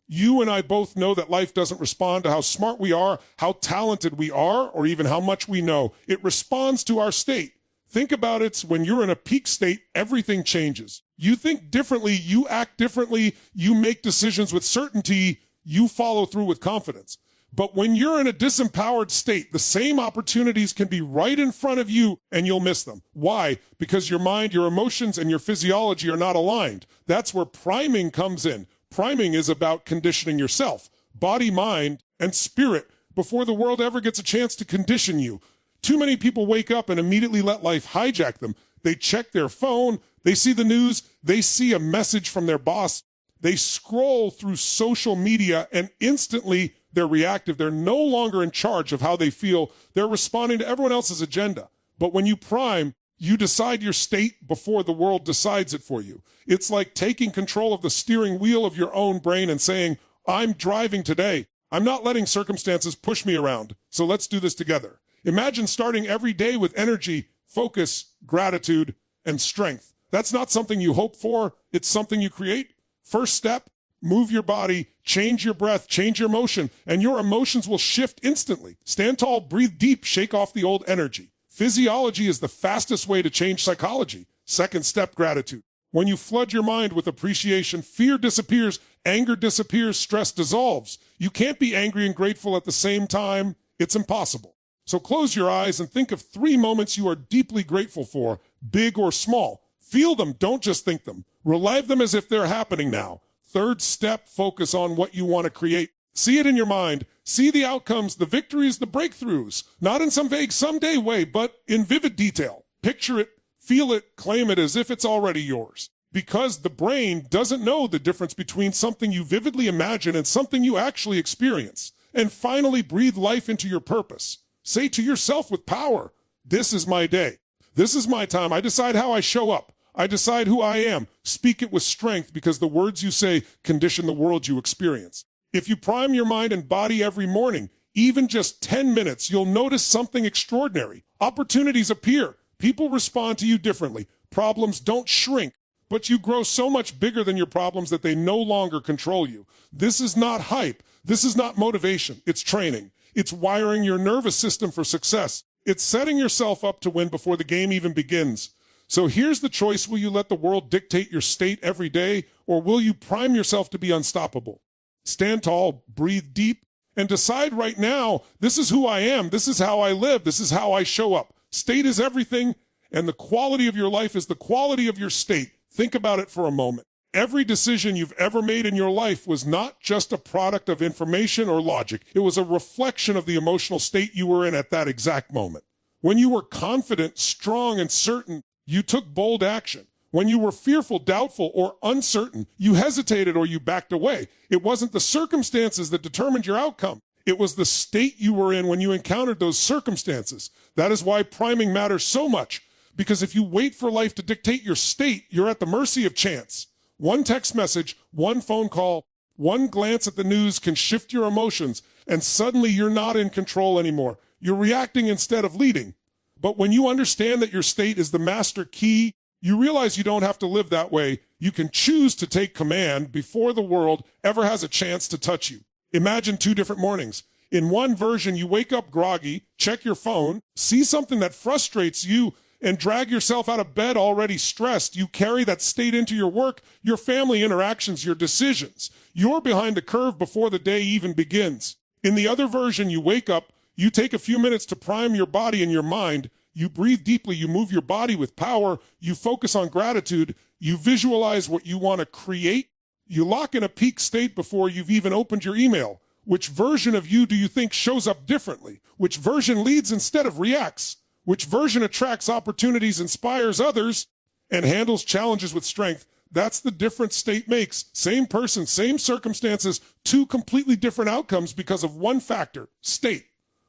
You and I both know that life doesn't respond to how smart we are, how talented we are, or even how much we know. It responds to our state. Think about it. When you're in a peak state, everything changes. You think differently, you act differently, you make decisions with certainty, you follow through with confidence. But when you're in a disempowered state, the same opportunities can be right in front of you and you'll miss them. Why? Because your mind, your emotions, and your physiology are not aligned. That's where priming comes in. Priming is about conditioning yourself, body, mind, and spirit before the world ever gets a chance to condition you. Too many people wake up and immediately let life hijack them. They check their phone, they see the news, they see a message from their boss, they scroll through social media, and instantly they're reactive. They're no longer in charge of how they feel. They're responding to everyone else's agenda. But when you prime, you decide your state before the world decides it for you. It's like taking control of the steering wheel of your own brain and saying, I'm driving today. I'm not letting circumstances push me around. So let's do this together. Imagine starting every day with energy, focus, gratitude, and strength. That's not something you hope for. It's something you create. First step, move your body, change your breath, change your motion, and your emotions will shift instantly. Stand tall, breathe deep, shake off the old energy. Physiology is the fastest way to change psychology. Second step, gratitude. When you flood your mind with appreciation, fear disappears, anger disappears, stress dissolves. You can't be angry and grateful at the same time. It's impossible. So close your eyes and think of 3 moments you are deeply grateful for, big or small. Feel them, don't just think them. Relive them as if they're happening now. Third step, focus on what you want to create. See it in your mind. See the outcomes, the victories, the breakthroughs. Not in some vague someday way, but in vivid detail. Picture it, feel it, claim it as if it's already yours. Because the brain doesn't know the difference between something you vividly imagine and something you actually experience. And finally, breathe life into your purpose. Say to yourself with power, this is my day. This is my time. I decide how I show up. I decide who I am. Speak it with strength because the words you say condition the world you experience. If you prime your mind and body every morning, even just 10 minutes, you'll notice something extraordinary. Opportunities appear. People respond to you differently. Problems don't shrink, but you grow so much bigger than your problems that they no longer control you. This is not hype. This is not motivation. It's training. It's wiring your nervous system for success. It's setting yourself up to win before the game even begins. So here's the choice. Will you let the world dictate your state every day, or will you prime yourself to be unstoppable? Stand tall, breathe deep, and decide right now, this is who I am, this is how I live, this is how I show up. State is everything, and the quality of your life is the quality of your state. Think about it for a moment. Every decision you've ever made in your life was not just a product of information or logic. It was a reflection of the emotional state you were in at that exact moment. When you were confident, strong, and certain, you took bold action. When you were fearful, doubtful, or uncertain, you hesitated or you backed away. It wasn't the circumstances that determined your outcome. It was the state you were in when you encountered those circumstances. That is why priming matters so much, because if you wait for life to dictate your state, you're at the mercy of chance. One text message, one phone call, one glance at the news can shift your emotions, and suddenly you're not in control anymore. You're reacting instead of leading. But when you understand that your state is the master key, you realize you don't have to live that way. You can choose to take command before the world ever has a chance to touch you. Imagine 2 different mornings. In one version, you wake up groggy, check your phone, see something that frustrates you, and drag yourself out of bed already stressed. You carry that state into your work, your family interactions, your decisions. You're behind the curve before the day even begins. In the other version, you wake up, you take a few minutes to prime your body and your mind. You breathe deeply, you move your body with power, you focus on gratitude, you visualize what you want to create, you lock in a peak state before you've even opened your email. Which version of you do you think shows up differently? Which version leads instead of reacts? Which version attracts opportunities, inspires others, and handles challenges with strength? That's the difference state makes. Same person, same circumstances, 2 completely different outcomes because of one factor, state.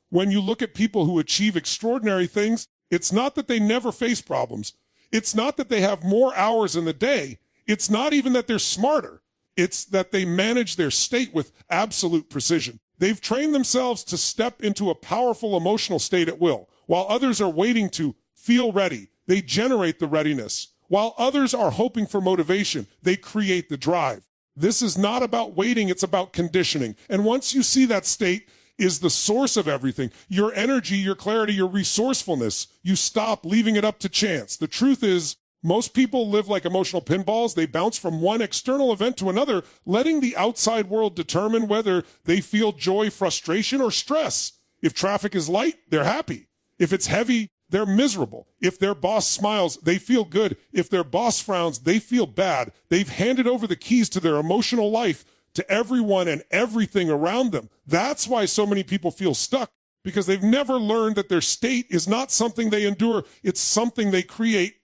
When you look at people who achieve extraordinary things, it's not that they never face problems. It's not that they have more hours in the day. It's not even that they're smarter. It's that they manage their state with absolute precision. They've trained themselves to step into a powerful emotional state at will. While others are waiting to feel ready, they generate the readiness. While others are hoping for motivation, they create the drive. This is not about waiting, it's about conditioning. And once you see that state is the source of everything, your energy, your clarity, your resourcefulness, you stop leaving it up to chance. The truth is, most people live like emotional pinballs. They bounce from one external event to another, letting the outside world determine whether they feel joy, frustration, or stress. If traffic is light, they're happy. If it's heavy, they're miserable. If their boss smiles, they feel good. If their boss frowns, they feel bad. They've handed over the keys to their emotional life to everyone and everything around them. That's why so many people feel stuck, because they've never learned that their state is not something they endure, it's something they create.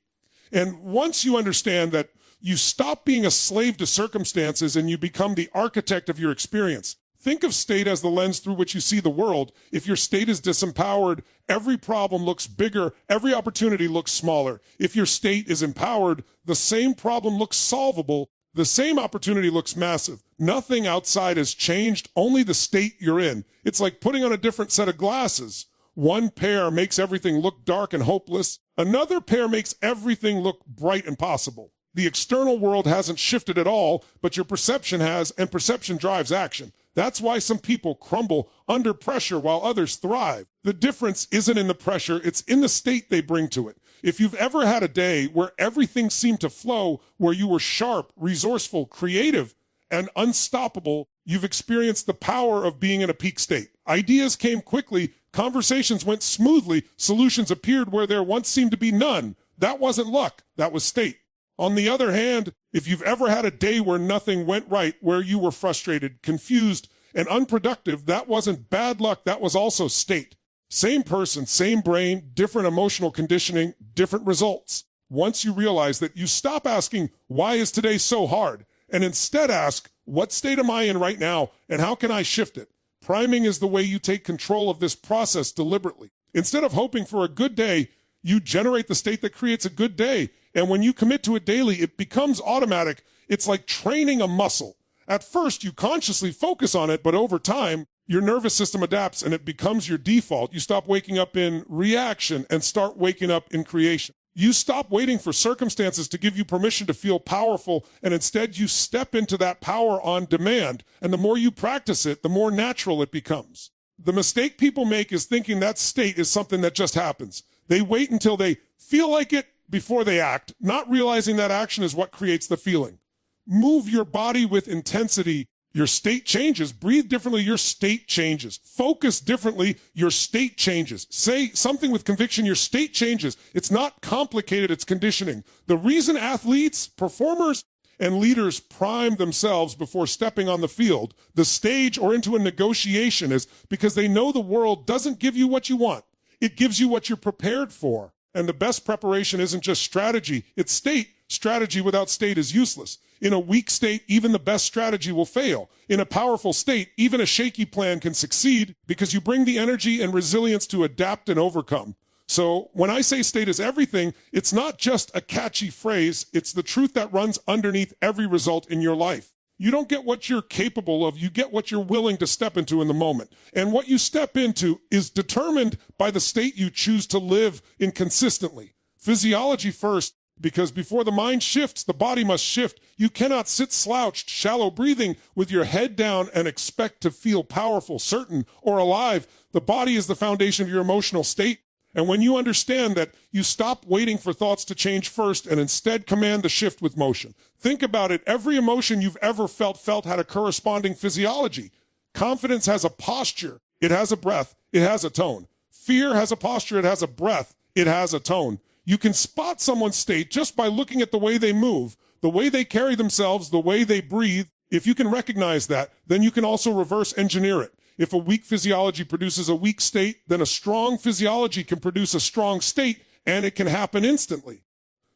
And once you understand that, you stop being a slave to circumstances and you become the architect of your experience. Think of state as the lens through which you see the world. If your state is disempowered, every problem looks bigger, every opportunity looks smaller. If your state is empowered, the same problem looks solvable, the same opportunity looks massive. Nothing outside has changed, only the state you're in. It's like putting on a different set of glasses. One pair makes everything look dark and hopeless. Another pair makes everything look bright and possible. The external world hasn't shifted at all, but your perception has, and perception drives action. That's why some people crumble under pressure while others thrive. The difference isn't in the pressure, it's in the state they bring to it. If you've ever had a day where everything seemed to flow, where you were sharp, resourceful, creative, and unstoppable, you've experienced the power of being in a peak state. Ideas came quickly, conversations went smoothly, solutions appeared where there once seemed to be none. That wasn't luck, that was state. On the other hand, if you've ever had a day where nothing went right, where you were frustrated, confused, and unproductive, that wasn't bad luck, that was also state. Same person, same brain, different emotional conditioning, different results. Once you realize that, you stop asking, why is today so hard? And instead ask, what state am I in right now, and how can I shift it? Priming is the way you take control of this process deliberately. Instead of hoping for a good day, you generate the state that creates a good day. And when you commit to it daily, it becomes automatic. It's like training a muscle. At first, you consciously focus on it, but over time, your nervous system adapts and it becomes your default. You stop waking up in reaction and start waking up in creation. You stop waiting for circumstances to give you permission to feel powerful, and instead you step into that power on demand. And the more you practice it, the more natural it becomes. The mistake people make is thinking that state is something that just happens. They wait until they feel like it before they act, not realizing that action is what creates the feeling. Move your body with intensity, your state changes. Breathe differently, your state changes. Focus differently, your state changes. Say something with conviction, your state changes. It's not complicated, it's conditioning. The reason athletes, performers, and leaders prime themselves before stepping on the field, the stage, or into a negotiation is because they know the world doesn't give you what you want. It gives you what you're prepared for. And the best preparation isn't just strategy, it's state. Strategy without state is useless. In a weak state, even the best strategy will fail. In a powerful state, even a shaky plan can succeed because you bring the energy and resilience to adapt and overcome. So when I say state is everything, it's not just a catchy phrase, it's the truth that runs underneath every result in your life. You don't get what you're capable of, you get what you're willing to step into in the moment. And what you step into is determined by the state you choose to live in consistently. Physiology first, because before the mind shifts, the body must shift. You cannot sit slouched, shallow breathing with your head down and expect to feel powerful, certain, or alive. The body is the foundation of your emotional state. And when you understand that, you stop waiting for thoughts to change first and instead command the shift with motion. Think about it. Every emotion you've ever felt had a corresponding physiology. Confidence has a posture. It has a breath. It has a tone. Fear has a posture. It has a breath. It has a tone. You can spot someone's state just by looking at the way they move, the way they carry themselves, the way they breathe. If you can recognize that, then you can also reverse engineer it. If a weak physiology produces a weak state, then a strong physiology can produce a strong state, and it can happen instantly.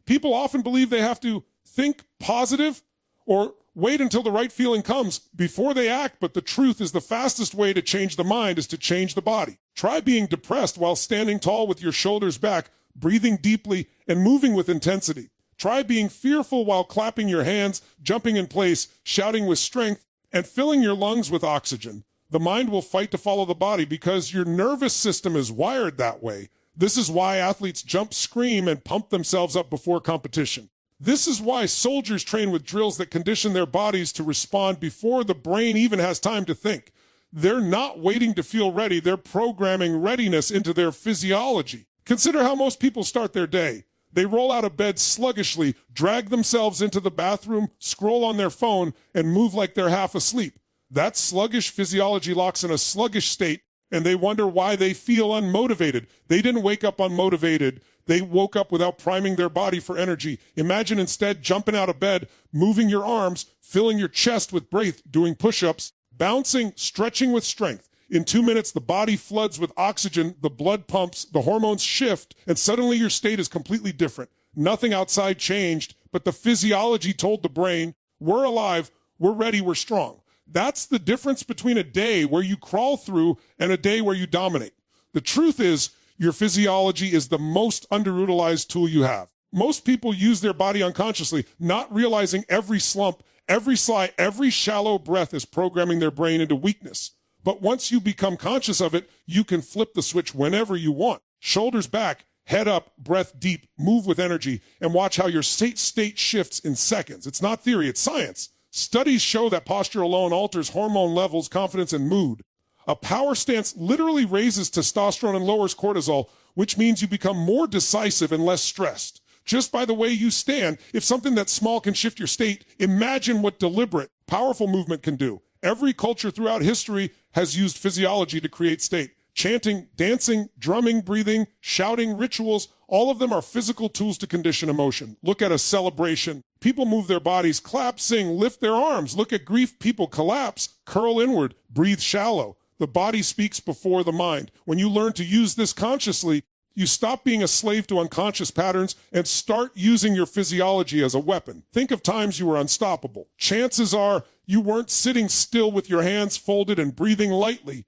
People often believe they have to think positive or wait until the right feeling comes before they act, but the truth is the fastest way to change the mind is to change the body. Try being depressed while standing tall with your shoulders back, breathing deeply, and moving with intensity. Try being fearful while clapping your hands, jumping in place, shouting with strength, and filling your lungs with oxygen. The mind will fight to follow the body because your nervous system is wired that way. This is why athletes jump, scream, and pump themselves up before competition. This is why soldiers train with drills that condition their bodies to respond before the brain even has time to think. They're not waiting to feel ready. They're programming readiness into their physiology. Consider how most people start their day. They roll out of bed sluggishly, drag themselves into the bathroom, scroll on their phone, and move like they're half asleep. That sluggish physiology locks in a sluggish state, and they wonder why they feel unmotivated. They didn't wake up unmotivated. They woke up without priming their body for energy. Imagine instead jumping out of bed, moving your arms, filling your chest with breath, doing push-ups, bouncing, stretching with strength. In 2 minutes, the body floods with oxygen, the blood pumps, the hormones shift, and suddenly your state is completely different. Nothing outside changed, but the physiology told the brain, we're alive, we're ready, we're strong. That's the difference between a day where you crawl through and a day where you dominate. The truth is, your physiology is the most underutilized tool you have. Most people use their body unconsciously, not realizing every slump, every sigh, every shallow breath is programming their brain into weakness. But once you become conscious of it, you can flip the switch whenever you want. Shoulders back, head up, breath deep, move with energy, and watch how your state shifts in seconds. It's not theory, it's science. Studies show that posture alone alters hormone levels, confidence, and mood. A power stance literally raises testosterone and lowers cortisol, which means you become more decisive and less stressed. Just by the way you stand, if something that small can shift your state, imagine what deliberate, powerful movement can do. Every culture throughout history has used physiology to create state. Chanting, dancing, drumming, breathing, shouting, rituals, all of them are physical tools to condition emotion. Look at a celebration. People move their bodies, clap, sing, lift their arms. Look at grief. People collapse, curl inward, breathe shallow. The body speaks before the mind. When you learn to use this consciously, you stop being a slave to unconscious patterns and start using your physiology as a weapon. Think of times you were unstoppable. Chances are you weren't sitting still with your hands folded and breathing lightly.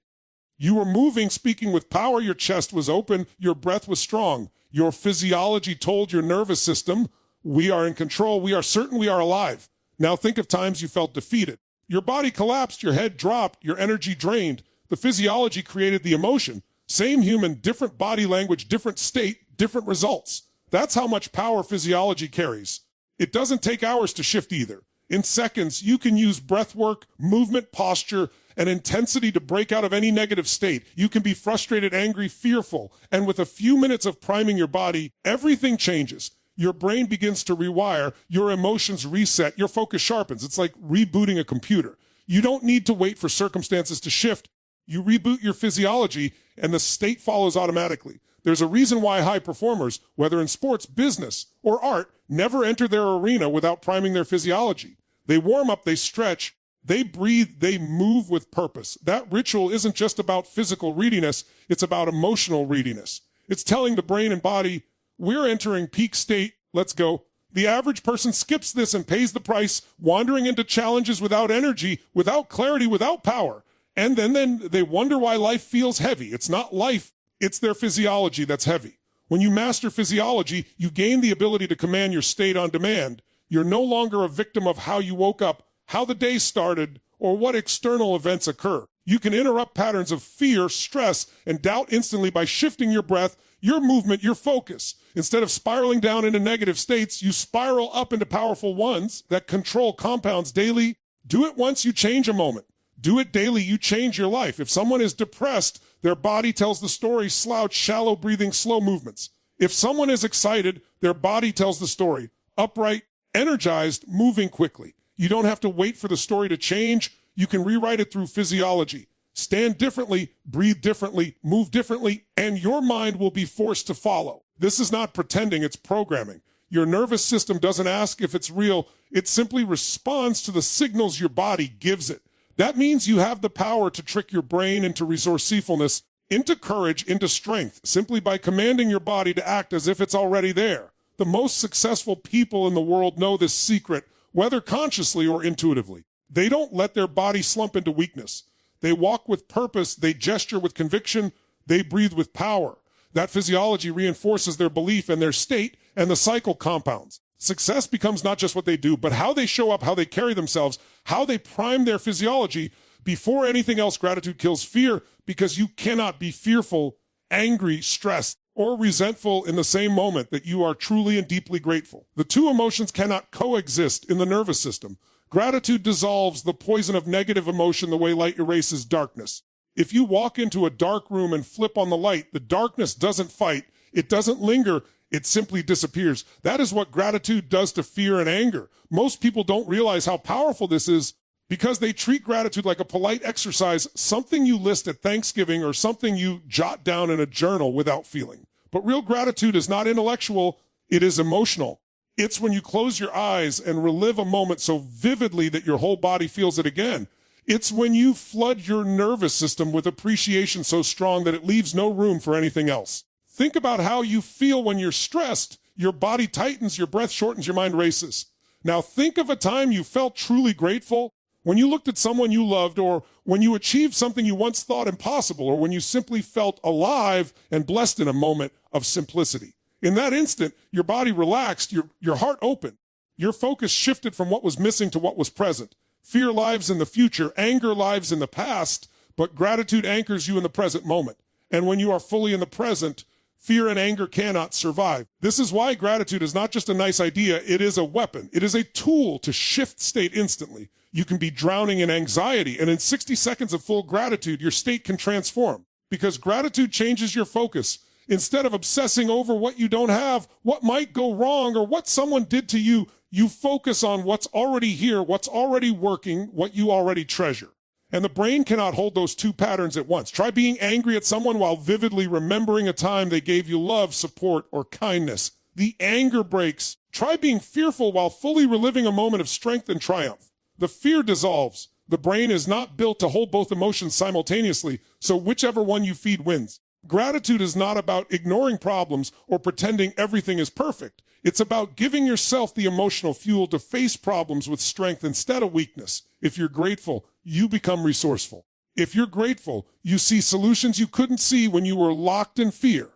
You were moving, speaking with power. Your chest was open. Your breath was strong. Your physiology told your nervous system, we are in control. We are certain we are alive. Now think of times you felt defeated. Your body collapsed. Your head dropped. Your energy drained. The physiology created the emotion. Same human, different body language, different state, different results. That's how much power physiology carries. It doesn't take hours to shift either. In seconds, you can use breath work, movement, posture, and intensity to break out of any negative state. You can be frustrated, angry, fearful, and with a few minutes of priming your body, everything changes. Your brain begins to rewire, your emotions reset, your focus sharpens. It's like rebooting a computer. You don't need to wait for circumstances to shift. You reboot your physiology, and the state follows automatically. There's a reason why high performers, whether in sports, business, or art, never enter their arena without priming their physiology. They warm up, they stretch, they breathe, they move with purpose. That ritual isn't just about physical readiness, it's about emotional readiness. It's telling the brain and body, we're entering peak state, let's go. The average person skips this and pays the price, wandering into challenges without energy, without clarity, without power. And then they wonder why life feels heavy. It's not life, it's their physiology that's heavy. When you master physiology, you gain the ability to command your state on demand. You're no longer a victim of how you woke up, how the day started, or what external events occur. You can interrupt patterns of fear, stress, and doubt instantly by shifting your breath, your movement, your focus. Instead of spiraling down into negative states, you spiral up into powerful ones that control compounds daily. Do it once, you change a moment. Do it daily, you change your life. If someone is depressed, their body tells the story, slouch, shallow breathing, slow movements. If someone is excited, their body tells the story, upright, energized, moving quickly. You don't have to wait for the story to change. You can rewrite it through physiology. Stand differently, breathe differently, move differently, and your mind will be forced to follow. This is not pretending, it's programming. Your nervous system doesn't ask if it's real. It simply responds to the signals your body gives it. That means you have the power to trick your brain into resourcefulness, into courage, into strength, simply by commanding your body to act as if it's already there. The most successful people in the world know this secret, whether consciously or intuitively. They don't let their body slump into weakness. They walk with purpose, they gesture with conviction, they breathe with power. That physiology reinforces their belief and their state, and the cycle compounds. Success becomes not just what they do, but how they show up, how they carry themselves, how they prime their physiology. Before anything else, gratitude kills fear, because you cannot be fearful, angry, stressed, or resentful in the same moment that you are truly and deeply grateful. The two emotions cannot coexist in the nervous system. Gratitude dissolves the poison of negative emotion the way light erases darkness. If you walk into a dark room and flip on the light, the darkness doesn't fight, it doesn't linger, it simply disappears. That is what gratitude does to fear and anger. Most people don't realize how powerful this is because they treat gratitude like a polite exercise, something you list at Thanksgiving or something you jot down in a journal without feeling. But real gratitude is not intellectual, it is emotional. It's when you close your eyes and relive a moment so vividly that your whole body feels it again. It's when you flood your nervous system with appreciation so strong that it leaves no room for anything else. Think about how you feel when you're stressed. Your body tightens, your breath shortens, your mind races. Now think of a time you felt truly grateful, when you looked at someone you loved, or when you achieved something you once thought impossible, or when you simply felt alive and blessed in a moment of simplicity. In that instant, your body relaxed, your heart opened. Your focus shifted from what was missing to what was present. Fear lives in the future, anger lives in the past, but gratitude anchors you in the present moment. And when you are fully in the present, fear and anger cannot survive. This is why gratitude is not just a nice idea, it is a weapon. It is a tool to shift state instantly. You can be drowning in anxiety, and in 60 seconds of full gratitude, your state can transform. Because gratitude changes your focus. Instead of obsessing over what you don't have, what might go wrong, or what someone did to you, you focus on what's already here, what's already working, what you already treasure. And the brain cannot hold those two patterns at once. Try being angry at someone while vividly remembering a time they gave you love, support, or kindness. The anger breaks. Try being fearful while fully reliving a moment of strength and triumph. The fear dissolves. The brain is not built to hold both emotions simultaneously, so whichever one you feed wins. Gratitude is not about ignoring problems or pretending everything is perfect. It's about giving yourself the emotional fuel to face problems with strength instead of weakness. If you're grateful, you become resourceful. If you're grateful, you see solutions you couldn't see when you were locked in fear.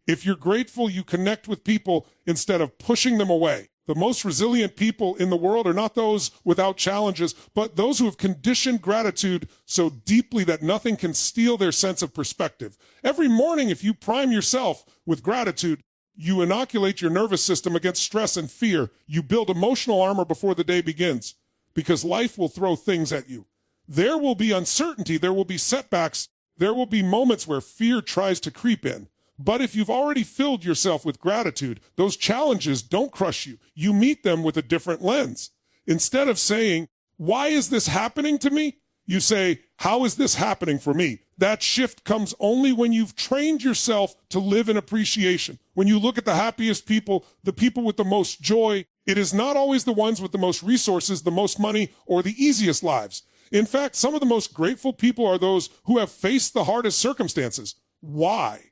If you're grateful, you connect with people instead of pushing them away. The most resilient people in the world are not those without challenges, but those who have conditioned gratitude so deeply that nothing can steal their sense of perspective. Every morning, if you prime yourself with gratitude, you inoculate your nervous system against stress and fear. You build emotional armor before the day begins, because life will throw things at you. There will be uncertainty, there will be setbacks, there will be moments where fear tries to creep in. But if you've already filled yourself with gratitude, those challenges don't crush you. You meet them with a different lens. Instead of saying, why is this happening to me? You say, how is this happening for me? That shift comes only when you've trained yourself to live in appreciation. When you look at the happiest people, the people with the most joy, it is not always the ones with the most resources, the most money, or the easiest lives. In fact, some of the most grateful people are those who have faced the hardest circumstances. Why?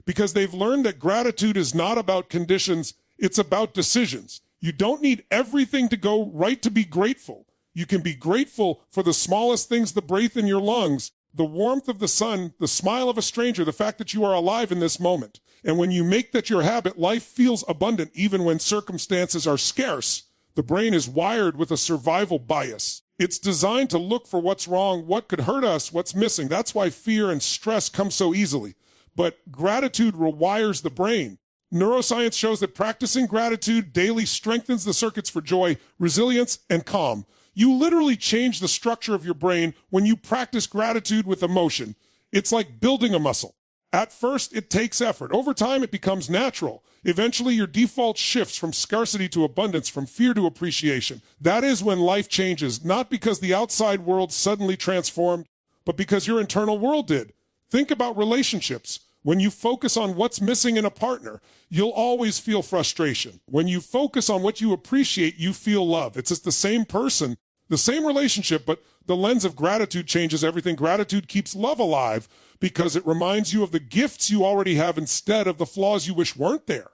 Because they've learned that gratitude is not about conditions, it's about decisions. You don't need everything to go right to be grateful. You can be grateful for the smallest things, the breath in your lungs, the warmth of the sun, the smile of a stranger, the fact that you are alive in this moment. And when you make that your habit, life feels abundant even when circumstances are scarce. The brain is wired with a survival bias. It's designed to look for what's wrong, what could hurt us, what's missing. That's why fear and stress come so easily. But gratitude rewires the brain. Neuroscience shows that practicing gratitude daily strengthens the circuits for joy, resilience, and calm. You literally change the structure of your brain when you practice gratitude with emotion. It's like building a muscle. At first, it takes effort. Over time, it becomes natural. Eventually, your default shifts from scarcity to abundance, from fear to appreciation. That is when life changes, not because the outside world suddenly transformed, but because your internal world did. Think about relationships. When you focus on what's missing in a partner, you'll always feel frustration. When you focus on what you appreciate, you feel love. It's just the same person, the same relationship, but the lens of gratitude changes everything. Gratitude keeps love alive because it reminds you of the gifts you already have instead of the flaws you wish weren't there.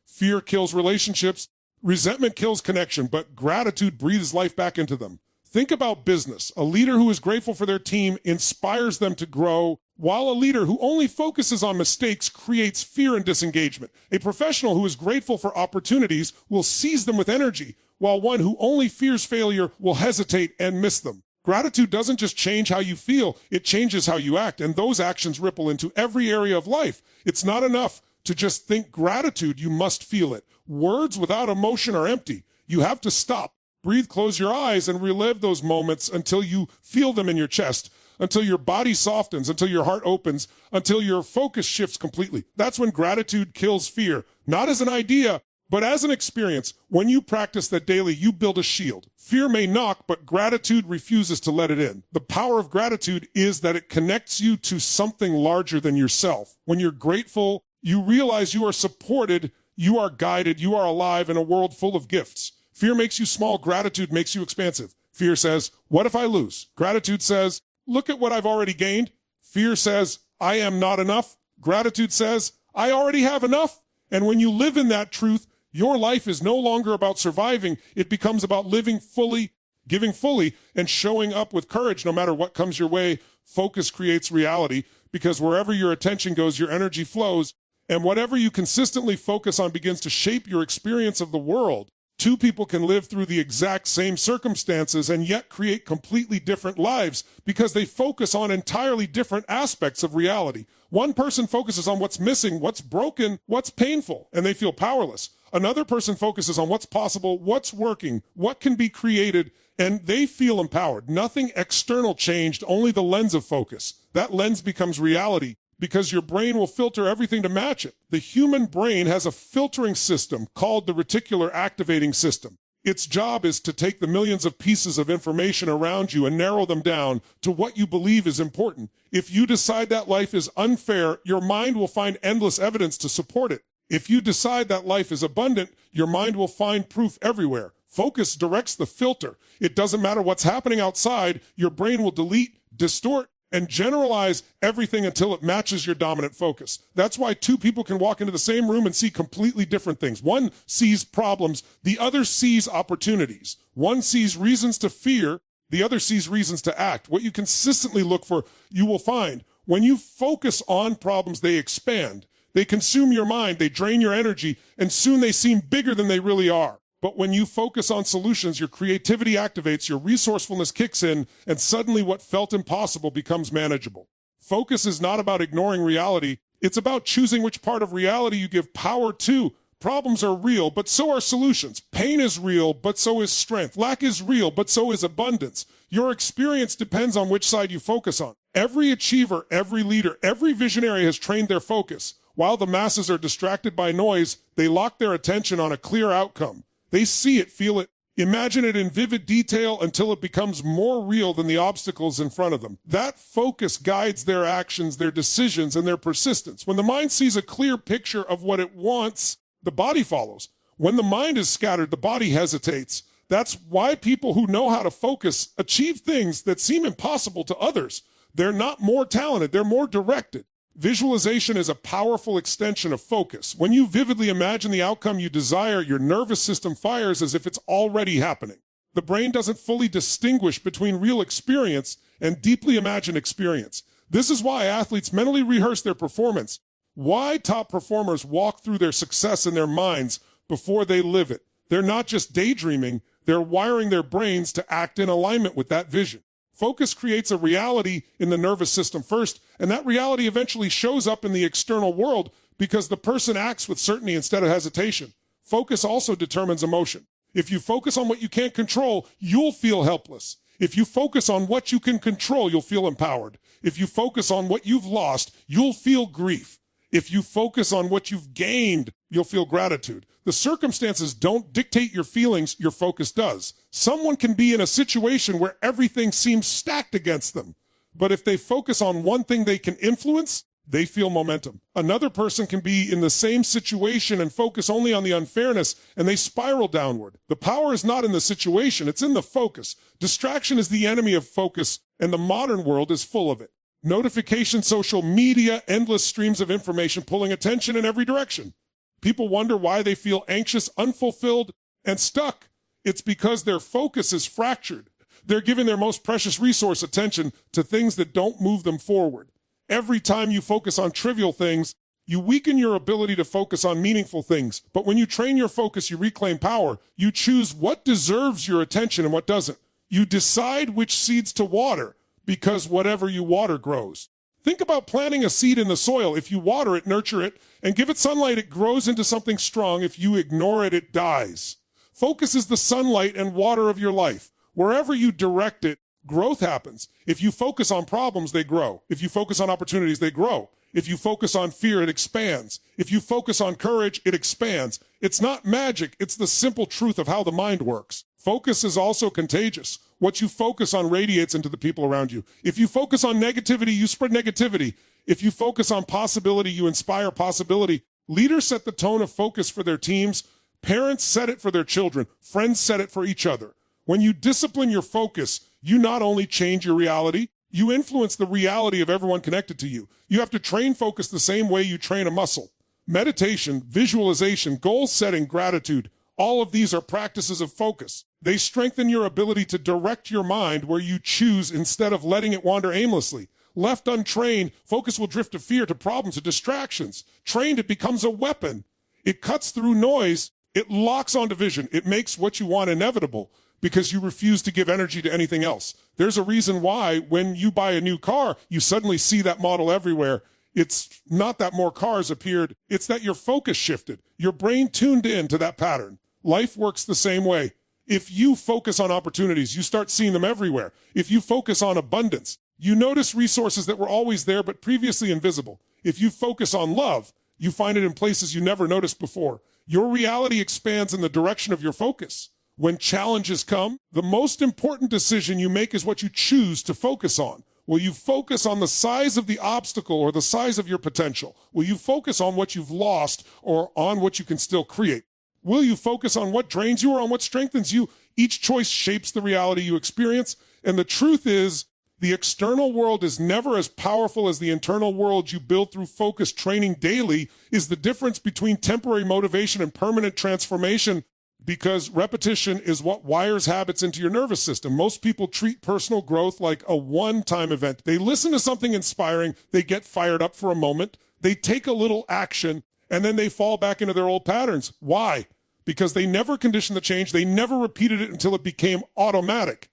Fear kills relationships. Resentment kills connection, but gratitude breathes life back into them. Think about business. A leader who is grateful for their team inspires them to grow, while a leader who only focuses on mistakes creates fear and disengagement. A professional who is grateful for opportunities will seize them with energy, while one who only fears failure will hesitate and miss them. Gratitude doesn't just change how you feel, it changes how you act, and those actions ripple into every area of life. It's not enough to just think gratitude. You must feel it. Words without emotion are empty. You have to stop, breathe, close your eyes, and relive those moments until you feel them in your chest, until your body softens, until your heart opens, until your focus shifts completely. That's when gratitude kills fear, not as an idea, but as an experience. When you practice that daily, you build a shield. Fear may knock, but gratitude refuses to let it in. The power of gratitude is that it connects you to something larger than yourself. When you're grateful, you realize you are supported, you are guided, you are alive in a world full of gifts. Fear makes you small. Gratitude makes you expansive. Fear says, what if I lose? Gratitude says, look at what I've already gained. Fear says, I am not enough. Gratitude says, I already have enough. And when you live in that truth, your life is no longer about surviving. It becomes about living fully, giving fully, and showing up with courage no matter what comes your way. Focus creates reality, because wherever your attention goes, your energy flows. And whatever you consistently focus on begins to shape your experience of the world. Two people can live through the exact same circumstances and yet create completely different lives because they focus on entirely different aspects of reality. One person focuses on what's missing, what's broken, what's painful, and they feel powerless. Another person focuses on what's possible, what's working, what can be created, and they feel empowered. Nothing external changed, only the lens of focus. That lens becomes reality, because your brain will filter everything to match it. The human brain has a filtering system called the reticular activating system. Its job is to take the millions of pieces of information around you and narrow them down to what you believe is important. If you decide that life is unfair, your mind will find endless evidence to support it. If you decide that life is abundant, your mind will find proof everywhere. Focus directs the filter. It doesn't matter what's happening outside, your brain will delete, distort, and generalize everything until it matches your dominant focus. That's why two people can walk into the same room and see completely different things. One sees problems, the other sees opportunities. One sees reasons to fear, the other sees reasons to act. What you consistently look for, you will find. When you focus on problems, they expand. They consume your mind, they drain your energy, and soon they seem bigger than they really are. But when you focus on solutions, your creativity activates, your resourcefulness kicks in, and suddenly what felt impossible becomes manageable. Focus is not about ignoring reality. It's about choosing which part of reality you give power to. Problems are real, but so are solutions. Pain is real, but so is strength. Lack is real, but so is abundance. Your experience depends on which side you focus on. Every achiever, every leader, every visionary has trained their focus. While the masses are distracted by noise, they lock their attention on a clear outcome. They see it, feel it, imagine it in vivid detail until it becomes more real than the obstacles in front of them. That focus guides their actions, their decisions, and their persistence. When the mind sees a clear picture of what it wants, the body follows. When the mind is scattered, the body hesitates. That's why people who know how to focus achieve things that seem impossible to others. They're not more talented, they're more directed. Visualization is a powerful extension of focus. When you vividly imagine the outcome you desire, your nervous system fires as if it's already happening. The brain doesn't fully distinguish between real experience and deeply imagined experience. This is why athletes mentally rehearse their performance. Why top performers walk through their success in their minds before they live it. They're not just daydreaming, they're wiring their brains to act in alignment with that vision. Focus creates a reality in the nervous system first, and that reality eventually shows up in the external world because the person acts with certainty instead of hesitation. Focus also determines emotion. If you focus on what you can't control, you'll feel helpless. If you focus on what you can control, you'll feel empowered. If you focus on what you've lost, you'll feel grief. If you focus on what you've gained, you'll feel gratitude. The circumstances don't dictate your feelings, your focus does. Someone can be in a situation where everything seems stacked against them. But if they focus on one thing they can influence, they feel momentum. Another person can be in the same situation and focus only on the unfairness, and they spiral downward. The power is not in the situation, it's in the focus. Distraction is the enemy of focus, and the modern world is full of it. Notification, social media, endless streams of information pulling attention in every direction. People wonder why they feel anxious, unfulfilled, and stuck. It's because their focus is fractured. They're giving their most precious resource, attention, to things that don't move them forward. Every time you focus on trivial things, you weaken your ability to focus on meaningful things. But when you train your focus, you reclaim power. You choose what deserves your attention and what doesn't. You decide which seeds to water, because whatever you water grows. Think about planting a seed in the soil. If you water it, nurture it, and give it sunlight, it grows into something strong. If you ignore it, it dies. Focus is the sunlight and water of your life. Wherever you direct it, growth happens. If you focus on problems, they grow. If you focus on opportunities, they grow. If you focus on fear, it expands. If you focus on courage, it expands. It's not magic. It's the simple truth of how the mind works. Focus is also contagious. What you focus on radiates into the people around you. If you focus on negativity, you spread negativity. If you focus on possibility, you inspire possibility. Leaders set the tone of focus for their teams. Parents set it for their children. Friends set it for each other. When you discipline your focus, you not only change your reality, you influence the reality of everyone connected to you. You have to train focus the same way you train a muscle. Meditation, visualization, goal setting, gratitude, all of these are practices of focus. They strengthen your ability to direct your mind where you choose instead of letting it wander aimlessly. Left untrained, focus will drift to fear, to problems, to distractions. Trained, it becomes a weapon. It cuts through noise. It locks onto vision. It makes what you want inevitable because you refuse to give energy to anything else. There's a reason why when you buy a new car, you suddenly see that model everywhere. It's not that more cars appeared. It's that your focus shifted. Your brain tuned in to that pattern. Life works the same way. If you focus on opportunities, you start seeing them everywhere. If you focus on abundance, you notice resources that were always there but previously invisible. If you focus on love, you find it in places you never noticed before. Your reality expands in the direction of your focus. When challenges come, the most important decision you make is what you choose to focus on. Will you focus on the size of the obstacle or the size of your potential? Will you focus on what you've lost or on what you can still create? Will you focus on what drains you or on what strengthens you? Each choice shapes the reality you experience. And the truth is, the external world is never as powerful as the internal world you build through focus. Training daily is the difference between temporary motivation and permanent transformation, because repetition is what wires habits into your nervous system. Most people treat personal growth like a one-time event. They listen to something inspiring, they get fired up for a moment, they take a little action, and then they fall back into their old patterns. Why? Because they never conditioned the change. They never repeated it until it became automatic.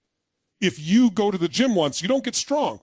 If you go to the gym once, you don't get strong.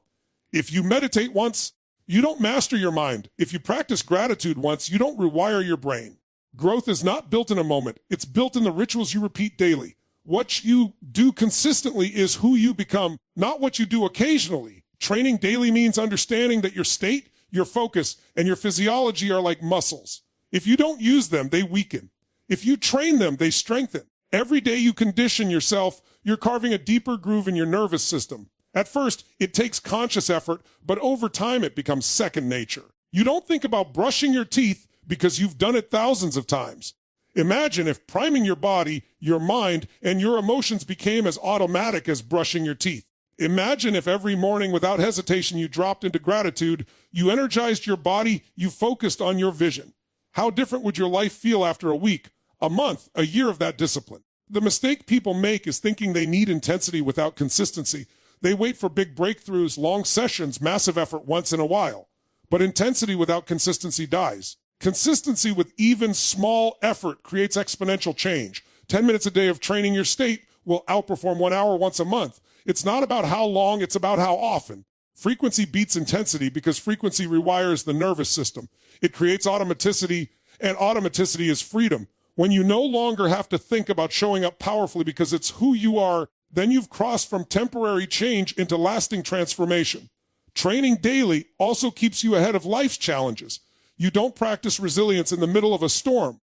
If you meditate once, you don't master your mind. If you practice gratitude once, you don't rewire your brain. Growth is not built in a moment. It's built in the rituals you repeat daily. What you do consistently is who you become, not what you do occasionally. Training daily means understanding that your state, your focus, and your physiology are like muscles. If you don't use them, they weaken. If you train them, they strengthen. Every day you condition yourself, you're carving a deeper groove in your nervous system. At first, it takes conscious effort, but over time it becomes second nature. You don't think about brushing your teeth because you've done it thousands of times. Imagine if priming your body, your mind, and your emotions became as automatic as brushing your teeth. Imagine if every morning without hesitation you dropped into gratitude, you energized your body, you focused on your vision. How different would your life feel after a week, a month, a year of that discipline? The mistake people make is thinking they need intensity without consistency. They wait for big breakthroughs, long sessions, massive effort once in a while. But intensity without consistency dies. Consistency with even small effort creates exponential change. 10 minutes a day of training your state will outperform 1 hour once a month. It's not about how long, it's about how often. Frequency beats intensity because frequency rewires the nervous system. It creates automaticity, and automaticity is freedom. When you no longer have to think about showing up powerfully because it's who you are, then you've crossed from temporary change into lasting transformation. Training daily also keeps you ahead of life's challenges. You don't practice resilience in the middle of a storm.